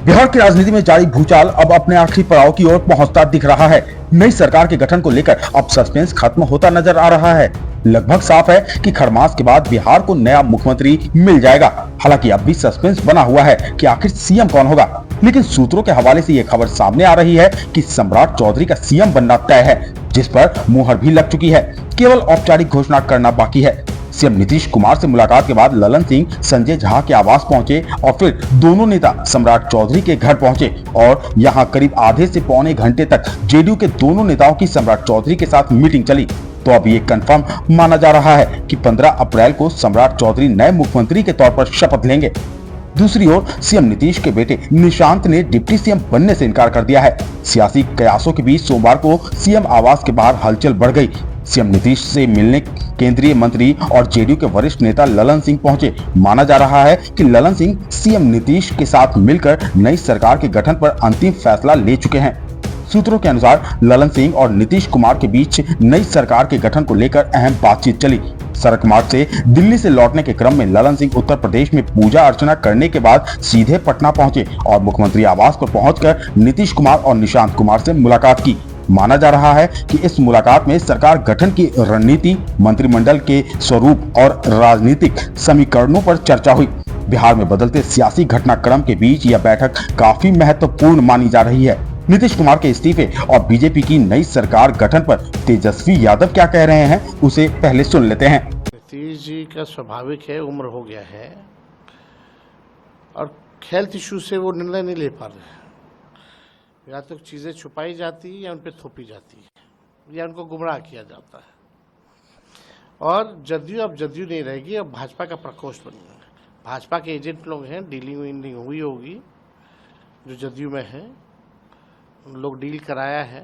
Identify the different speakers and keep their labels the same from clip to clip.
Speaker 1: बिहार की राजनीति में जारी भूचाल अब अपने आखिरी पड़ाव की ओर पहुंचता दिख रहा है। नई सरकार के गठन को लेकर अब सस्पेंस खत्म होता नजर आ रहा है। लगभग साफ है कि खरमास के बाद बिहार को नया मुख्यमंत्री मिल जाएगा। हालांकि अब भी सस्पेंस बना हुआ है कि आखिर सीएम कौन होगा। लेकिन सूत्रों के हवाले से ये खबर सामने आ रही है कि सम्राट चौधरी का सीएम बनना तय है, जिस पर मुहर भी लग चुकी है। केवल औपचारिक घोषणा करना बाकी है। सीएम नीतीश कुमार से मुलाकात के बाद ललन सिंह संजय झा के आवास पहुंचे और फिर दोनों नेता सम्राट चौधरी के घर पहुंचे और यहां करीब आधे से पौने घंटे तक जेडीयू के दोनों नेताओं की सम्राट चौधरी के साथ मीटिंग चली। तो अब ये कंफर्म माना जा रहा है कि 15 अप्रैल को सम्राट चौधरी नए मुख्यमंत्री के तौर पर शपथ लेंगे। दूसरी ओर सीएम नीतीश के बेटे निशांत ने डिप्टी सीएम बनने से इनकार कर दिया है। सियासी कयासों के बीच सोमवार को सीएम आवास के बाहर हलचल बढ़ गई। सीएम नीतीश से मिलने केंद्रीय मंत्री और जेडीयू के वरिष्ठ नेता ललन सिंह पहुंचे। माना जा रहा है कि ललन सिंह सीएम नीतीश के साथ मिलकर नई सरकार के गठन पर अंतिम फैसला ले चुके हैं। सूत्रों के अनुसार ललन सिंह और नीतीश कुमार के बीच नई सरकार के गठन को लेकर अहम बातचीत चली। सड़क मार्ग से दिल्ली से लौटने के क्रम में ललन सिंह उत्तर प्रदेश में पूजा अर्चना करने के बाद सीधे पटना पहुंचे और मुख्यमंत्री आवास पर पहुंचकर नीतीश कुमार और निशांत कुमार से मुलाकात की। माना जा रहा है कि इस मुलाकात में सरकार गठन की रणनीति, मंत्रिमंडल के स्वरूप और राजनीतिक समीकरणों पर चर्चा हुई। बिहार में बदलते सियासी घटनाक्रम के बीच यह बैठक काफी महत्वपूर्ण मानी जा रही है। नीतीश कुमार के इस्तीफे और बीजेपी की नई सरकार गठन पर तेजस्वी यादव क्या कह रहे हैं, उसे पहले सुन लेते हैं।
Speaker 2: नीतीश जी का स्वाभाविक है, उम्र हो गया है और हेल्थ इशू से वो निर्णय नहीं ले पा रहे हैं। या तो चीज़ें छुपाई जाती है या उन पर थोपी जाती है या उनको गुमराह किया जाता है। और जदयू अब जदयू नहीं रहेगी, अब भाजपा का प्रकोष्ठ बन गया। भाजपा के एजेंट लोग हैं, डीलिंग हुई होगी जो जदयू में है, उन लोग डील कराया है,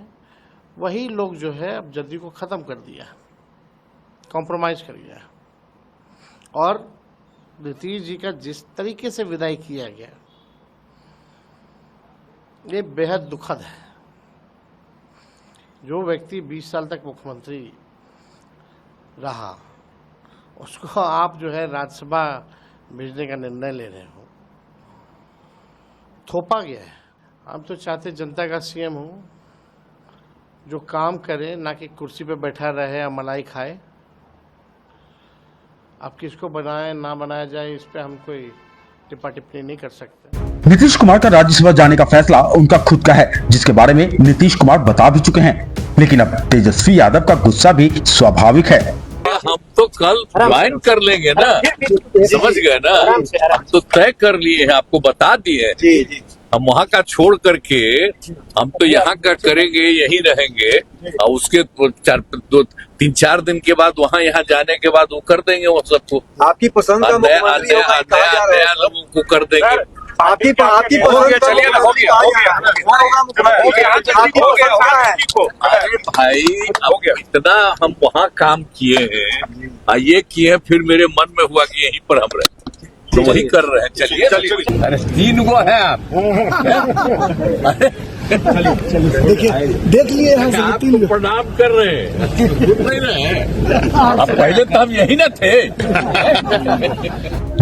Speaker 2: वही लोग जो है अब जदयू को ख़त्म कर दिया, कॉम्प्रोमाइज़ कर गया। और नीतीश जी का जिस तरीके से विदाई किया गया ये बेहद दुखद है। जो व्यक्ति 20 साल तक मुख्यमंत्री रहा उसको आप जो है राज्यसभा भेजने का निर्णय ले रहे हो, थोपा गया है। हम तो चाहते जनता का सीएम हो जो काम करे, ना कि कुर्सी पे बैठा रहे या मलाई खाए। अब किसको बनाए ना बनाया जाए इस पे हम कोई टिप्पा टिप्पणी नहीं कर सकते।
Speaker 1: नीतीश कुमार का राज्यसभा जाने का फैसला उनका खुद का है, जिसके बारे में नीतीश कुमार बता भी चुके हैं। लेकिन अब तेजस्वी यादव का गुस्सा भी स्वाभाविक है।
Speaker 3: हम तो कल ज्वाइन कर लेंगे ना, समझ गए ना, हम तो तय कर लिए हैं, आपको बता दिए। हम वहाँ का छोड़ करके हम तो यहाँ का करेंगे, यही रहेंगे और उसके 3-4 दिन के बाद वहाँ यहाँ जाने के बाद वो कर देंगे वो सबको।
Speaker 4: आपकी पसंद का मुख्यमंत्री
Speaker 3: नया लोगों को कर देंगे।
Speaker 4: आपकी
Speaker 3: चलिए ना, हो गया। अरे भाई अब इतना हम वहाँ काम किए हैं, ये किए, फिर मेरे मन में हुआ कि यहीं पर हम रहे तो वही कर रहे हैं। चलिए। अरे 3 गो है आप देख लिए आपको प्रणाम कर रहे हैं, नहीं रहे। अब पहले तो हम यही ना थे।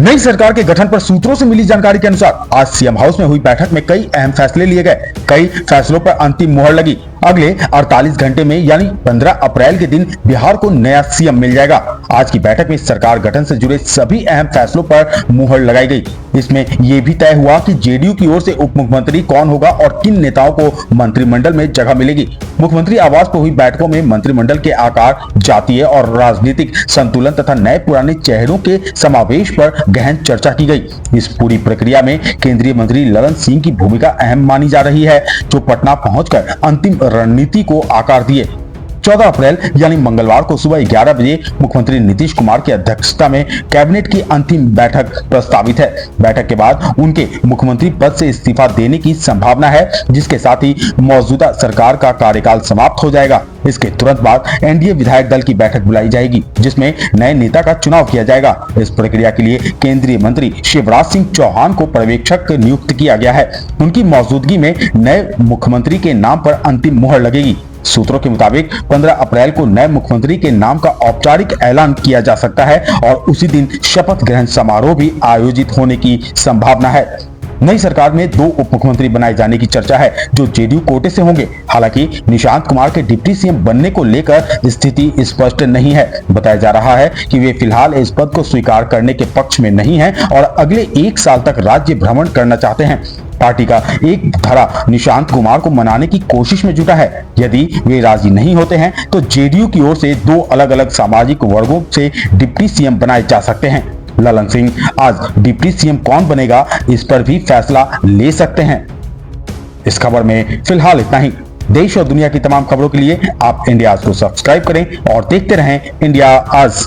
Speaker 1: नई सरकार के गठन पर सूत्रों से मिली जानकारी के अनुसार आज सीएम हाउस में हुई बैठक में कई अहम फैसले लिए गए। कई फैसलों पर अंतिम मुहर लगी। अगले 48 घंटे में यानी 15 अप्रैल के दिन बिहार को नया सीएम मिल जाएगा। आज की बैठक में सरकार गठन से जुड़े सभी अहम फैसलों पर मुहर लगाई गई। इसमें यह भी तय हुआ कि जेडीयू की ओर से उप मुख्यमंत्री कौन होगा और किन नेताओं को मंत्रिमंडल में जगह मिलेगी। मुख्यमंत्री आवास पर हुई बैठकों में मंत्रिमंडल के आकार, जातीय और राजनीतिक संतुलन तथा नए पुराने चेहरों के समावेश पर गहन चर्चा की गई। इस पूरी प्रक्रिया में केंद्रीय मंत्री ललन सिंह की भूमिका अहम मानी जा रही है, जो पटना पहुंचकर अंतिम रणनीति को आकार दिए। 14 अप्रैल यानी मंगलवार को सुबह 11 बजे मुख्यमंत्री नीतीश कुमार की अध्यक्षता में कैबिनेट की अंतिम बैठक प्रस्तावित है। बैठक के बाद उनके मुख्यमंत्री पद से इस्तीफा देने की संभावना है, जिसके साथ ही मौजूदा सरकार का कार्यकाल समाप्त हो जाएगा। इसके तुरंत बाद एनडीए विधायक दल की बैठक बुलाई जाएगी, जिसमें नए नेता का चुनाव किया जाएगा। इस प्रक्रिया के लिए केंद्रीय मंत्री शिवराज सिंह चौहान को पर्यवेक्षक नियुक्त किया गया है। उनकी मौजूदगी में नए मुख्यमंत्री के नाम पर अंतिम मुहर लगेगी। सूत्रों के मुताबिक 15 अप्रैल को नए मुख्यमंत्री के नाम का औपचारिक ऐलान किया जा सकता है और उसी दिन शपथ ग्रहण समारोह भी आयोजित होने की संभावना है। नई सरकार में 2 उप मुख्यमंत्री बनाए जाने की चर्चा है जो जेडीयू कोटे से होंगे। हालांकि निशांत कुमार के डिप्टी सीएम बनने को लेकर स्थिति स्पष्ट नहीं है। बताया जा रहा है कि वे फिलहाल इस पद को स्वीकार करने के पक्ष में नहीं हैं और अगले 1 साल तक राज्य भ्रमण करना चाहते हैं। पार्टी का एक धड़ा निशांत कुमार को मनाने की कोशिश में जुटा है। यदि वे राजी नहीं होते हैं तो जेडीयू की ओर से 2 अलग-अलग सामाजिक वर्गों से डिप्टी सीएम बनाए जा सकते हैं। ललन सिंह आज डिप्टी सीएम कौन बनेगा इस पर भी फैसला ले सकते हैं। इस खबर में फिलहाल इतना ही। देश और दुनिया की तमाम खबरों के लिए आप इंडिया आज को सब्सक्राइब करें और देखते रहें इंडिया आज।